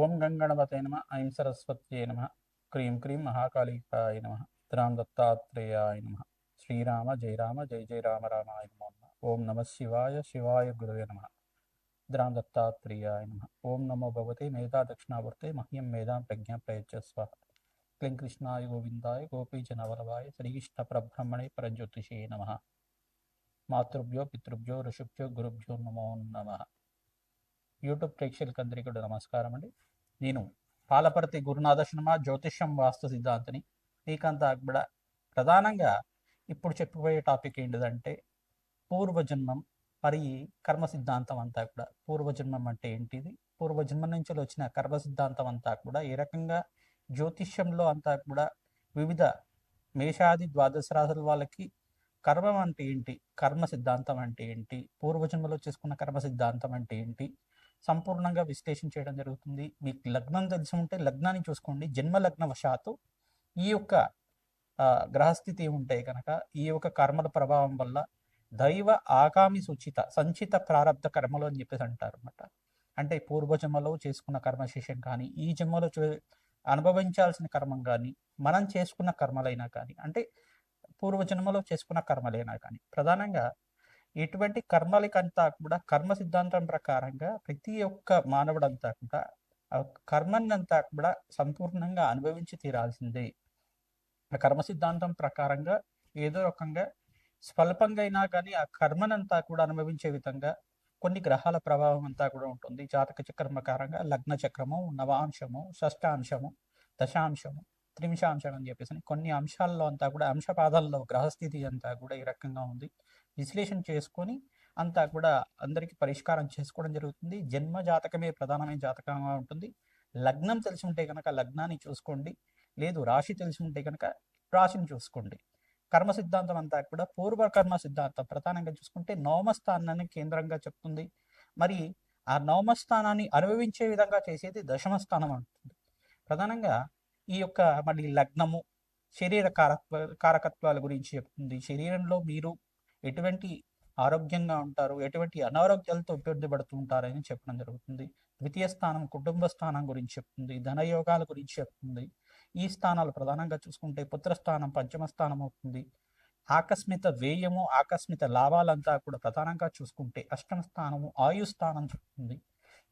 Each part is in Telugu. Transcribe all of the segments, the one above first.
ఓం గంగణపతే నమ ఐం సరస్వత్యై నమ క్రీం క్రీం మహాకాళికాయ నమ ద్రాం దత్తాత్రేయాయ నమ శ్రీరామ జయ రామ జయ జయ రామ రామాయ నమో నమః ఓం నమ శివాయ శివాయ గురవే నమ ద్రాం దత్తాత్రేయాయ నమ ఓం నమో భగవతే మేధా దక్షిణావర్తే మహ్యం మేధాం ప్రజ్ఞా ప్రయచ్చస్వ క్లీం కృష్ణాయ గోవిందాయ గోపీజనవల్లభాయ శ్రీకృష్ణ పరబ్రహ్మణే పరజ్యోతిషే నమ మాతృభ్యో పితృభ్యో ఋషుభ్యో గురుభ్యో నమో నమః. యూట్యూబ్ ప్రేక్షకులందరికీ కూడా నమస్కారం అండి. నేను పాలపర్తి గురునాథ శర్మ జ్యోతిష్యం వాస్తు సిద్ధాంతిని. మీకంతా కూడా ప్రధానంగా ఇప్పుడు చెప్పబోయే టాపిక్ ఏంటిదంటే పూర్వజన్మం మరి కర్మ సిద్ధాంతం అంతా కూడా. పూర్వజన్మం అంటే ఏంటిది, పూర్వజన్మ నుంచి వచ్చిన కర్మ సిద్ధాంతం అంతా కూడా ఏ రకంగా జ్యోతిష్యంలో అంతా కూడా వివిధ మేషాది ద్వాదశ రాశుల వాళ్ళకి కర్మం అంటే ఏంటి, కర్మ సిద్ధాంతం అంటే ఏంటి, పూర్వజన్మలో చేసుకున్న కర్మ సిద్ధాంతం అంటే ఏంటి సంపూర్ణంగా విశ్లేషణ చేయడం జరుగుతుంది. మీకు లగ్నం తెలిసి ఉంటే లగ్నాన్ని చూసుకోండి. జన్మ లగ్న వశాత్తు ఈ యొక్క గ్రహస్థితి ఉంటే కనుక ఈ యొక్క కర్మల ప్రభావం వల్ల దైవ ఆగామి సూచిత సంచిత ప్రారంధ కర్మలు అని చెప్పేసి అంటారు అనమాట. అంటే పూర్వజన్మలో చేసుకున్న కర్మశేషం కానీ ఈ జన్మలో అనుభవించాల్సిన కర్మం కానీ మనం చేసుకున్న కర్మలైనా కానీ అంటే పూర్వజన్మలో చేసుకున్న కర్మలైనా కానీ ప్రధానంగా ఎటువంటి కర్మలకంతా కూడా కర్మ సిద్ధాంతం ప్రకారంగా ప్రతి ఒక్క మానవుడంతా కూడా ఆ కర్మనంతా కూడా సంపూర్ణంగా అనుభవించి తీరాల్సిందే. ఆ కర్మ సిద్ధాంతం ప్రకారంగా ఏదో రకంగా స్వల్పంగా అయినా కానీ ఆ కర్మనంతా కూడా అనుభవించే విధంగా కొన్ని గ్రహాల ప్రభావం అంతా కూడా ఉంటుంది. జాతక చక్రం ప్రకారంగా లగ్న చక్రము, నవాంశము, షష్టాంశము, దశాంశము, త్రింశాంశం అని చెప్పేసి కొన్ని అంశాల్లో అంతా కూడా అంశపాదాల్లో గ్రహస్థితి అంతా కూడా ఈ రకంగా ఉంది. విశ్లేషణ చేసుకొని అంతా కూడా అందరికీ పరిష్కారం చేసుకోవడం జరుగుతుంది. జన్మ జాతకమే ప్రధానమైన జాతకంగా ఉంటుంది. లగ్నం తెలిసి ఉంటే కనుక లగ్నాన్ని చూసుకోండి, లేదు రాశి తెలిసి ఉంటే కనుక రాశిని చూసుకోండి. కర్మ సిద్ధాంతం అంతా కూడా పూర్వ కర్మ సిద్ధాంతం ప్రధానంగా చూసుకుంటే నవమస్థానాన్ని కేంద్రంగా చెప్తుంది. మరి ఆ నవమస్థానాన్ని అనుభవించే విధంగా చేసేది దశమ స్థానం అంటుంది. ప్రధానంగా ఈ యొక్క మరి లగ్నము శరీర కారకత్వాల గురించి చెప్తుంది. శరీరంలో మీరు ఎటువంటి ఆరోగ్యంగా ఉంటారు, ఎటువంటి అనారోగ్యాలతో ఇబ్బంది పడుతూ ఉంటారని చెప్పడం జరుగుతుంది. ద్వితీయ స్థానం కుటుంబ స్థానం గురించి చెప్తుంది, ధనయోగాల గురించి చెప్తుంది. ఈ స్థానాలు ప్రధానంగా చూసుకుంటే పుత్రస్థానం పంచమ స్థానం అవుతుంది. ఆకస్మిక వ్యయము ఆకస్మిక లాభాలంతా కూడా ప్రధానంగా చూసుకుంటే అష్టమ స్థానము ఆయు స్థానం చెప్తుంది.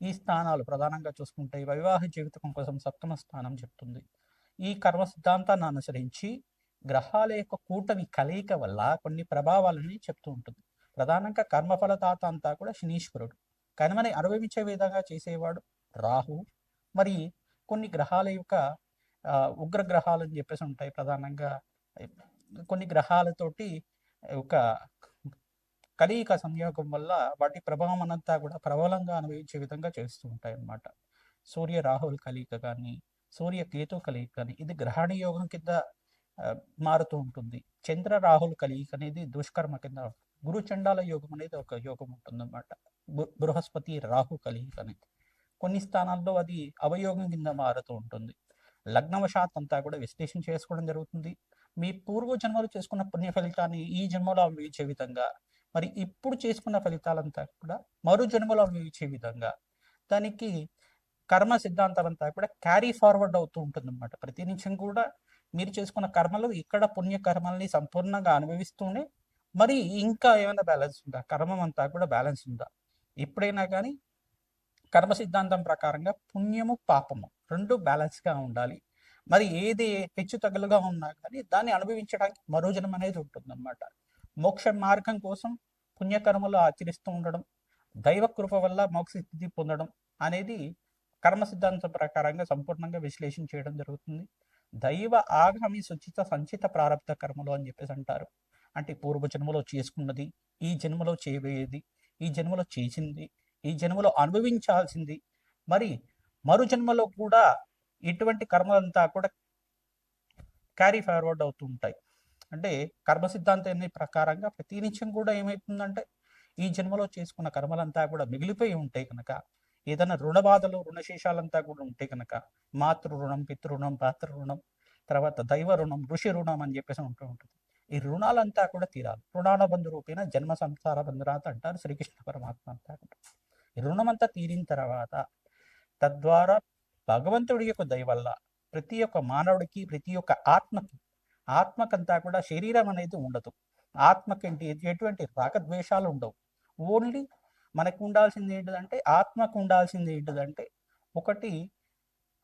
ఈ స్థానాలు ప్రధానంగా చూసుకుంటే వివాహ జీవితం కోసం సప్తమ స్థానం చెప్తుంది. ఈ కర్మ సిద్ధాంతాన్ని అనుసరించి గ్రహాల యొక్క కూటమి కలయిక వల్ల కొన్ని ప్రభావాలని చెప్తూ ఉంటుంది. ప్రధానంగా కర్మఫలదాత అంతా కూడా శనీశ్వరుడు, కర్మని అనుభవించే విధంగా చేసేవాడు రాహు. మరి కొన్ని గ్రహాల యొక్క ఉగ్రగ్రహాలు అని చెప్పేసి ఉంటాయి. ప్రధానంగా కొన్ని గ్రహాలతోటి ఒక కలయిక సంయోగం వల్ల వాటి ప్రభావం అంతా కూడా ప్రబలంగా అనుభవించే విధంగా చేస్తూ ఉంటాయి అన్నమాట. సూర్య రాహుల్ కలయిక కానీ సూర్య కేతు కలయిక కానీ ఇది గ్రహణ యోగం కింద మారుతూ ఉంటుంది. చంద్ర రాహుల్ కలయిక అనేది దుష్కర్మ కింద, గురు చండాల యోగం అనేది ఒక యోగం ఉంటుంది అన్నమాట. బృహస్పతి రాహు కలయిక అనేది కొన్ని స్థానాల్లో అది అవయోగం కింద మారుతూ ఉంటుంది. లగ్నవశాత్ అంతా కూడా విశ్లేషణ చేసుకోవడం జరుగుతుంది. మీ పూర్వ జన్మలు చేసుకున్న పుణ్య ఫలితాన్ని ఈ జన్మలో అనుభవించే విధంగా, మరి ఇప్పుడు చేసుకున్న ఫలితాలంతా కూడా మరో జన్మలో అనుభవించే విధంగా దానికి కర్మ సిద్ధాంతం అంతా కూడా క్యారీ ఫార్వర్డ్ అవుతూ ఉంటుంది అన్నమాట. ప్రతి నిమిషం కూడా మీరు చేసుకున్న కర్మలు ఇక్కడ పుణ్య కర్మల్ని సంపూర్ణంగా అనుభవిస్తూనే మరి ఇంకా ఏమైనా బ్యాలెన్స్ ఉందా, కర్మం అంతా కూడా బ్యాలెన్స్ ఉందా, ఎప్పుడైనా కానీ కర్మ సిద్ధాంతం ప్రకారంగా పుణ్యము పాపము రెండు బ్యాలెన్స్గా ఉండాలి. మరి ఏది హెచ్చు తగులుగా ఉన్నా కానీ దాన్ని అనుభవించడానికి మరో జన్మ అనేది ఉంటుందన్నమాట. మోక్ష మార్గం కోసం పుణ్యకర్మలు ఆచరిస్తూ ఉండడం, దైవ కృప వల్ల మోక్ష స్థితి పొందడం అనేది కర్మ సిద్ధాంతం ప్రకారంగా సంపూర్ణంగా విశ్లేషణ చేయడం జరుగుతుంది. దైవ ఆగామి సుచిత సంచిత ప్రారంభ కర్మలు అని చెప్పేసి అంటారు. అంటే పూర్వ జన్మలో చేసుకున్నది, ఈ జన్మలో చేయబోయేది, ఈ జన్మలో చేసింది, ఈ జన్మలో అనుభవించాల్సింది, మరి మరు జన్మలో కూడా ఇటువంటి కర్మలంతా కూడా క్యారీ ఫార్వర్డ్ అవుతూ ఉంటాయి. అంటే కర్మ సిద్ధాంతం ప్రకారంగా ప్రతి నిత్యం కూడా ఏమవుతుందంటే ఈ జన్మలో చేసుకున్న కర్మలంతా కూడా మిగిలిపోయి ఉంటాయి కనుక, ఏదైనా రుణ బాధలు రుణశేషాలంతా కూడా ఉంటే కనుక మాతృ రుణం, పితృ పాత్ర రుణం, తర్వాత దైవ రుణం, ఋషి రుణం అని చెప్పేసి ఉంటూ ఉంటుంది. ఈ రుణాలంతా కూడా తీరాలి. రుణాల బంధు రూపేణ జన్మ సంసార బంధురాత అంటారు శ్రీకృష్ణ పరమాత్మ అంతా కూడా. ఈ రుణం అంతా తీరిన తర్వాత తద్వారా భగవంతుడి యొక్క దయ వల్ల ప్రతి ఒక్క మానవుడికి, ప్రతి ఒక్క ఆత్మకంతా కూడా శరీరం అనేది ఉండదు. ఆత్మకేంటి ఎటువంటి రాగద్వేషాలు ఉండవు. ఓన్లీ మనకు ఉండాల్సింది ఏంటిదంటే, ఆత్మకు ఉండాల్సింది ఏంటిదంటే, ఒకటి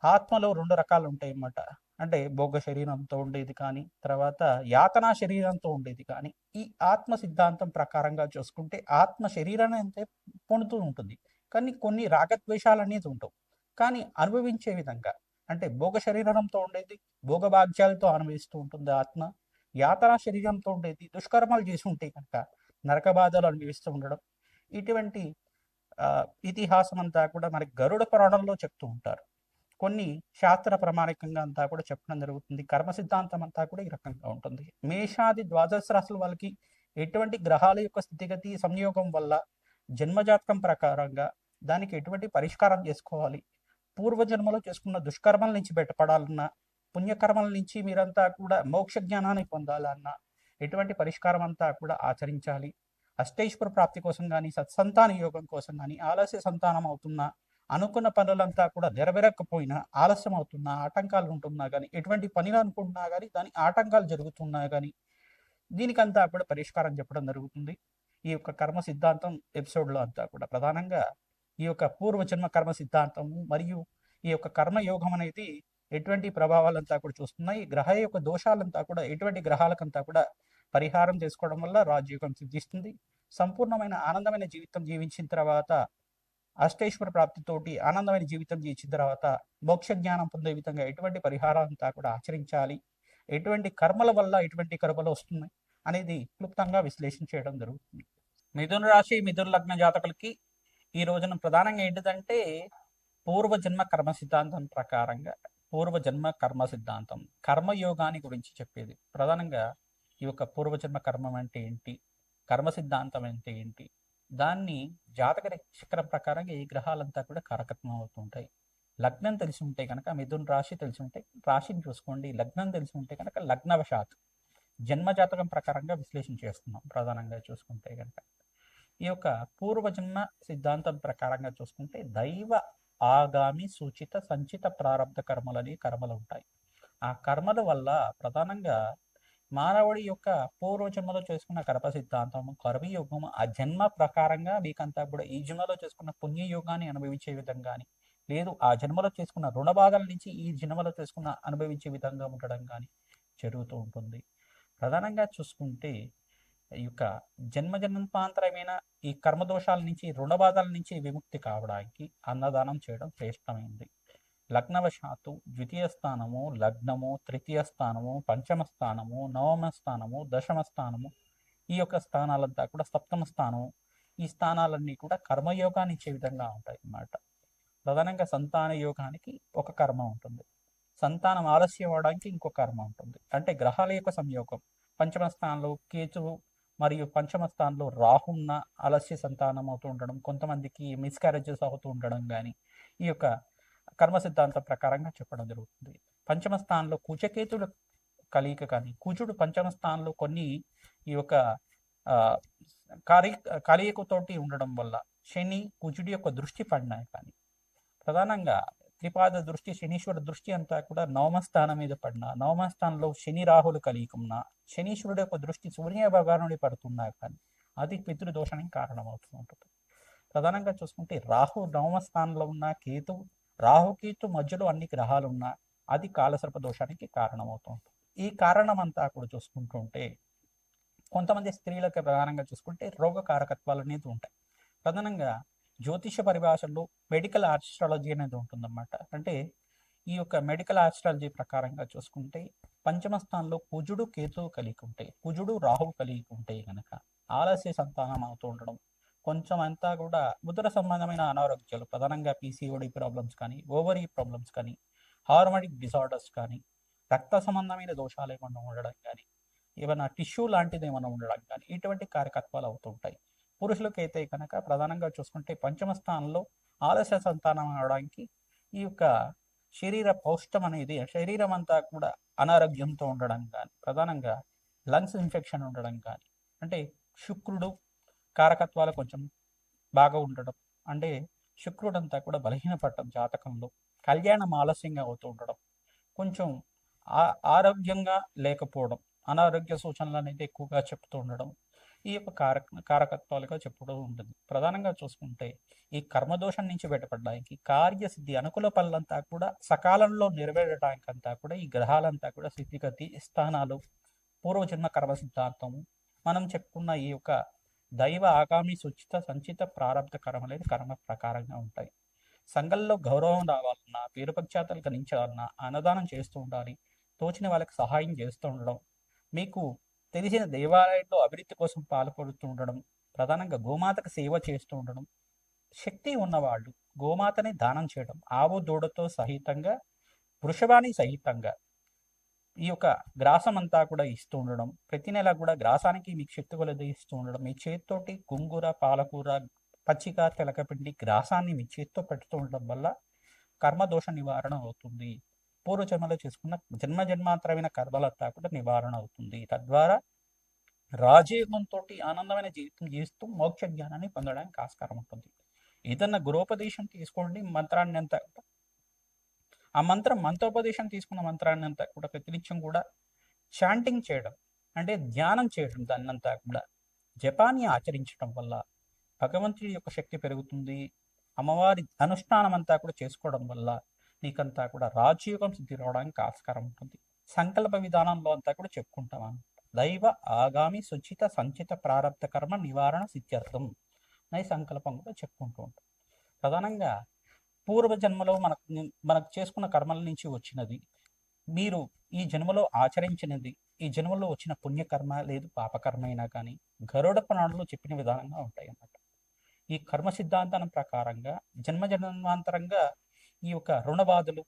ఆత్మలో 2 రకాలు ఉంటాయన్నమాట. అంటే భోగ శరీరంతో ఉండేది కానీ, తర్వాత యాతనా శరీరంతో ఉండేది కానీ, ఈ ఆత్మ సిద్ధాంతం ప్రకారంగా చూసుకుంటే ఆత్మ శరీరాన్ని అంతే పొందుతూ ఉంటుంది. కానీ కొన్ని రాగద్వేషాలు అనేది ఉండవు. కానీ అనుభవించే విధంగా అంటే భోగ శరీరంతో ఉండేది భోగభాగ్యాలతో అనుభవిస్తూ ఉంటుంది ఆత్మ. యాతనా శరీరంతో ఉండేది దుష్కర్మలు చేసి ఉంటే కనుక నరక బాధలు అనుభవిస్తూ ఉండడం. ఇటువంటి ఇతిహాసం అంతా కూడా మనకి గరుడ పురాణంలో చెప్తూ ఉంటారు. కొన్ని శాస్త్ర ప్రామాణికంగా అంతా కూడా చెప్పడం జరుగుతుంది. కర్మ సిద్ధాంతం అంతా కూడా ఈ రకంగా ఉంటుంది. మేషాది ద్వాదశ రాశుల వాళ్ళకి ఎటువంటి గ్రహాల యొక్క స్థితిగతి సంయోగం వల్ల జన్మజాతకం ప్రకారంగా దానికి ఎటువంటి పరిష్కారం చేసుకోవాలి, పూర్వజన్మలో చేసుకున్న దుష్కర్మల నుంచి బయటపడాలన్నా, పుణ్యకర్మల నుంచి మీరంతా కూడా మోక్ష జ్ఞానాన్ని పొందాలన్నా ఎటువంటి పరిష్కారం అంతా కూడా ఆచరించాలి. అష్టైశ్వర ప్రాప్తి కోసం కానీ, సత్సంతాన యోగం కోసం కానీ, ఆలస్య సంతానం అవుతున్నా, అనుకున్న పనులంతా కూడా నెరవేరకపోయినా, ఆలస్యం అవుతున్నా, ఆటంకాలు ఉంటున్నా కానీ, ఎటువంటి పనిని అనుకుంటున్నా కానీ దాని ఆటంకాలు జరుగుతున్నా కానీ దీనికంతా కూడా పరిష్కారం చెప్పడం జరుగుతుంది. ఈ యొక్క కర్మ సిద్ధాంతం ఎపిసోడ్లో అంతా కూడా ప్రధానంగా ఈ యొక్క పూర్వజన్మ కర్మ సిద్ధాంతము మరియు ఈ యొక్క కర్మయోగం అనేది ఎటువంటి ప్రభావాలంతా కూడా చూస్తున్నాయి. గ్రహ యొక్క దోషాలంతా కూడా ఎటువంటి గ్రహాలకంతా కూడా పరిహారం చేసుకోవడం వల్ల రాజయోగం సిద్ధిస్తుంది. సంపూర్ణమైన ఆనందమైన జీవితం జీవించిన తర్వాత, అష్టైశ్వర ప్రాప్తితోటి ఆనందమైన జీవితం జీవించిన తర్వాత మోక్ష జ్ఞానం పొందే విధంగా ఎటువంటి పరిహారం అంతా కూడా ఆచరించాలి, ఎటువంటి కర్మల వల్ల ఎటువంటి కర్మలు వస్తున్నాయి అనేది క్లుప్తంగా విశ్లేషణ చేయడం జరుగుతుంది. మిథున రాశి, మిథున లగ్న జాతకులకి ఈ రోజున ప్రధానంగా ఏంటిదంటే పూర్వజన్మ కర్మ సిద్ధాంతం ప్రకారంగా, పూర్వజన్మ కర్మ సిద్ధాంతం కర్మయోగాన్ని గురించి చెప్పేది. ప్రధానంగా ఈ యొక్క పూర్వజన్మ కర్మం అంటే ఏంటి, కర్మ సిద్ధాంతం అంటే ఏంటి, దాన్ని జాతక చక్రం ప్రకారంగా ఈ గ్రహాలంతా కూడా కారకత్వం అవుతుంటాయి. లగ్నం తెలిసి ఉంటే కనుక మిథున రాశి తెలిసి ఉంటే రాశిని చూసుకోండి, లగ్నం తెలిసి ఉంటే కనుక లగ్నవశాత్ జన్మ జాతకం ప్రకారంగా విశ్లేషణ చేస్తున్నాం. ప్రధానంగా చూసుకుంటే కనుక ఈ యొక్క పూర్వజన్మ సిద్ధాంతం ప్రకారంగా చూసుకుంటే దైవ ఆగామి సూచిత సంచిత ప్రారంభ కర్మలని కర్మలు ఉంటాయి. ఆ కర్మల వల్ల ప్రధానంగా మానవుడి యొక్క పూర్వజన్మలో చేసుకున్న కర్మ సిద్ధాంతము, కర్మయోగము ఆ జన్మ ప్రకారంగా మీకంతా కూడా ఈ జన్మలో చేసుకున్న పుణ్యయోగాన్ని అనుభవించే విధంగాని, లేదు ఆ జన్మలో చేసుకున్న రుణ బాధల నుంచి ఈ జన్మలో చేసుకున్న అనుభవించే విధంగా ఉండడం కానీ జరుగుతూ ఉంటుంది. ప్రధానంగా చూసుకుంటే ఈ యొక్క జన్మజన్మాంతరమైన ఈ కర్మదోషాల నుంచి, రుణ బాధల నుంచి విముక్తి కావడానికి అన్నదానం చేయడం శ్రేష్టమైంది. లగ్నవశాత్తు ద్వితీయ స్థానము, లగ్నము, తృతీయ స్థానము, పంచమ స్థానము, నవమ స్థానము, దశమ స్థానము, ఈ యొక్క స్థానాలంతా కూడా సప్తమ స్థానము, ఈ స్థానాలన్నీ కూడా కర్మయోగాన్ని ఇచ్చే విధంగా ఉంటాయి అన్నమాట. ప్రధానంగా సంతాన యోగానికి ఒక కర్మ ఉంటుంది, సంతానం ఆలస్యం అవడానికి ఇంకో కర్మ ఉంటుంది. అంటే గ్రహాల యొక్క సంయోగం, పంచమ స్థానంలో కేతువు మరియు పంచమ స్థానంలో రాహున్న ఆలస్య సంతానం అవుతూ ఉండడం, కొంతమందికి మిస్క్యారేజెస్ అవుతూ ఉండడం కానీ ఈ యొక్క కర్మ సిద్ధాంతం ప్రకారంగా చెప్పడం జరుగుతుంది. పంచమ స్థానంలో కుజకేతుల కలయిక కానీ, కుజుడు పంచమ స్థానంలో కొన్ని ఈ యొక్క కలయికతోటి ఉండడం వల్ల శని కుజుడి యొక్క దృష్టి పడినాయి కానీ, ప్రధానంగా త్రిపాద దృష్టి, శనీశ్వర దృష్టి అంతా కూడా నవమ స్థానం మీద పడిన, నవమ స్థానంలో శని రాహులు కలియుకున్న, శనీశ్వరుడు యొక్క దృష్టి సూర్య భగవానుడి పడుతున్నా కానీ అది పితృదోషానికి కారణమవుతూ ఉంటుంది. ప్రధానంగా చూసుకుంటే రాహు నవమ స్థానంలో ఉన్న కేతు, రాహుకేతు మధ్యలో అన్ని గ్రహాలు ఉన్నా అది కాలసర్ప దోషానికి కారణమవుతూ ఉంటుంది. ఈ కారణం అంతా కూడా చూసుకుంటుంటే కొంతమంది స్త్రీలకు ప్రధానంగా చూసుకుంటే రోగ కారకత్వాలు అనేది ఉంటాయి. ప్రధానంగా జ్యోతిష పరిభాషల్లో మెడికల్ ఆస్ట్రాలజీ అనేది ఉంటుందన్నమాట. అంటే ఈ యొక్క మెడికల్ ఆస్ట్రాలజీ ప్రకారంగా చూసుకుంటే పంచమ స్థానంలో కుజుడు కేతువు కలిగి ఉంటే, కుజుడు రాహువు కలిగి ఉంటే కనుక ఆలస్య సంతానం అవుతూ ఉండడం, కొంచెం అంతా కూడా ఉదర సంబంధమైన అనారోగ్యాలు, ప్రధానంగా పీసీఓడి ప్రాబ్లమ్స్ కానీ, ఓవరీ ప్రాబ్లమ్స్ కానీ, హార్మోనిక్ డిసార్డర్స్ కానీ, రక్త సంబంధమైన దోషాలు ఏమన్నా ఉండడం కానీ, ఏమైనా టిష్యూ లాంటిది ఏమైనా ఉండడం కానీ ఇటువంటి కారకత్వాలు అవుతుంటాయి. పురుషులకు అయితే కనుక ప్రధానంగా చూసుకుంటే పంచమ స్థానంలో ఆలస్య సంతానం అవడానికి ఈ యొక్క శరీర పౌష్టం అనేది, శరీరం అంతా కూడా అనారోగ్యంతో ఉండడం కానీ, ప్రధానంగా లంగ్స్ ఇన్ఫెక్షన్ ఉండడం కానీ, అంటే శుక్రుడు కారకత్వాలు కొంచెం బాగా ఉండడం, అంటే శుక్రుడు అంతా కూడా బలహీనపడటం జాతకంలో, కళ్యాణం ఆలస్యంగా అవుతూ ఉండడం, కొంచెం ఆరోగ్యంగా లేకపోవడం, అనారోగ్య సూచనలు అనేది ఎక్కువగా చెప్తూ ఉండడం, ఈ యొక్క కారకత్వాలుగా చెప్పడం ఉంటుంది. ప్రధానంగా చూసుకుంటే ఈ కర్మదోషం నుంచి బయటపడడానికి, కార్యసిద్ధి అనుకూల పనులంతా కూడా సకాలంలో నెరవేరడానికంతా కూడా ఈ గ్రహాలంతా కూడా స్థితిగతి స్థానాలు, పూర్వజన్మ కర్మ సిద్ధాంతము, మనం చెప్పుకున్న ఈ యొక్క దైవ ఆగామి సుచిత సంచిత ప్రారంభ కర్మ అనేది కర్మ ప్రకారంగా ఉంటాయి. సంఘంలో గౌరవం రావాలన్నా, పేరు ప్రఖ్యాతలు గణించాలన్నా అన్నదానం చేస్తూ ఉండాలి, తోచిన వాళ్ళకి సహాయం చేస్తూ ఉండడం, మీకు తెలిసిన దేవాలయంలో అభివృద్ధి కోసం పాల్పడుతూ ఉండడం, ప్రధానంగా గోమాతకు సేవ చేస్తూ ఉండడం, శక్తి ఉన్నవాళ్ళు గోమాతని దానం చేయడం, ఆవు దూడతో సహితంగా, వృషభాని సహితంగా ఈ యొక్క గ్రాసం అంతా కూడా ఇస్తూ ఉండడం, ప్రతి నెల కూడా గ్రాసానికి మీకు శక్తి కొలది ఇస్తూ ఉండడం, మీ చేతితోటి గోంగూర, పాలకూర, పచ్చిక, తెలకపిండి గ్రాసాన్ని మీ చేతితో పెడుతూ ఉండడం వల్ల కర్మదోష నివారణ అవుతుంది. పూర్వజన్మలో చేసుకున్న జన్మాంతరమైన కర్మలంతా కూడా నివారణ అవుతుంది. తద్వారా రాజయోగంతో ఆనందమైన జీవితం జీవిస్తూ మోక్ష జ్ఞానాన్ని పొందడానికి ఆస్కారం ఉంటుంది. ఏదన్నా గురోపదేశం తీసుకోండి, మంత్రాన్ని అంతా ఆ మంత్రోపదేశం తీసుకున్న మంత్రాన్ని అంతా కూడా ప్రతినిత్యం కూడా చాంటింగ్ చేయడం, అంటే ధ్యానం చేయడం, దాన్నంతా కూడా జపాన్ని ఆచరించడం వల్ల భగవంతుడి యొక్క శక్తి పెరుగుతుంది. అమ్మవారి అనుష్ఠానం అంతా కూడా చేసుకోవడం వల్ల నీకంతా కూడా రాజయోగం సిద్ధి రావడానికి ఆస్కారం ఉంటుంది. సంకల్ప విధానంలో అంతా కూడా చెప్పుకుంటాం. దైవ ఆగామి సుచిత సంచిత ప్రారంభ కర్మ నివారణ సిద్ధ్యర్థం అనే సంకల్పం కూడా చెప్పుకుంటూ ఉంటాం. ప్రధానంగా పూర్వజన్మలో మనకు చేసుకున్న కర్మల నుంచి వచ్చినది, మీరు ఈ జన్మలో ఆచరించినది, ఈ జన్మలో వచ్చిన పుణ్యకర్మ లేదు పాపకర్మ అయినా కానీ గరుడ పురాణంలో చెప్పిన విధానంగా ఉంటాయి అన్నమాట. ఈ కర్మ సిద్ధాంతం ప్రకారంగా జన్మాంతరంగా ఈ యొక్క రుణబాధలు,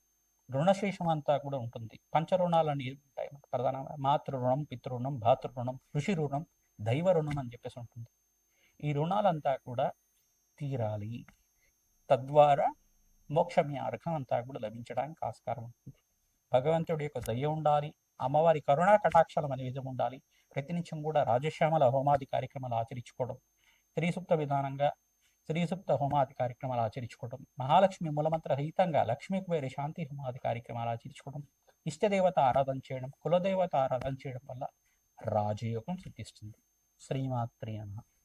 రుణశేషం అంతా కూడా ఉంటుంది. పంచరుణాలు అనేవి ఉంటాయి ప్రధానంగా మాతృ రుణం, పితృరుణం, భాతృరుణం, ఋషి రుణం, దైవ రుణం అని చెప్పేసి ఉంటుంది. ఈ రుణాలంతా కూడా తీరాలి, తద్వారా మోక్ష మార్గం అంతా కూడా లభించడానికి ఆస్కారం ఉంటుంది. భగవంతుడి యొక్క దయ ఉండాలి, అమ్మవారి కరుణా కటాక్షలం అనేది ఉండాలి. ప్రతినిత్యం కూడా రాజశ్యామల హోమాది కార్యక్రమాలు ఆచరించుకోవడం, శ్రీసూక్త విధానంగా శ్రీసూక్త హోమాది కార్యక్రమాలు ఆచరించుకోవడం, మహాలక్ష్మి మూలమంత్ర రహితంగా లక్ష్మీ కుబేర శాంతి హోమాది కార్యక్రమాలు ఆచరించుకోవడం, ఇష్టదేవత ఆరాధన చేయడం, కులదేవత ఆరాధన చేయడం వల్ల రాజయోగం సిద్ధిస్తుంది. శ్రీమాత్రి నమః.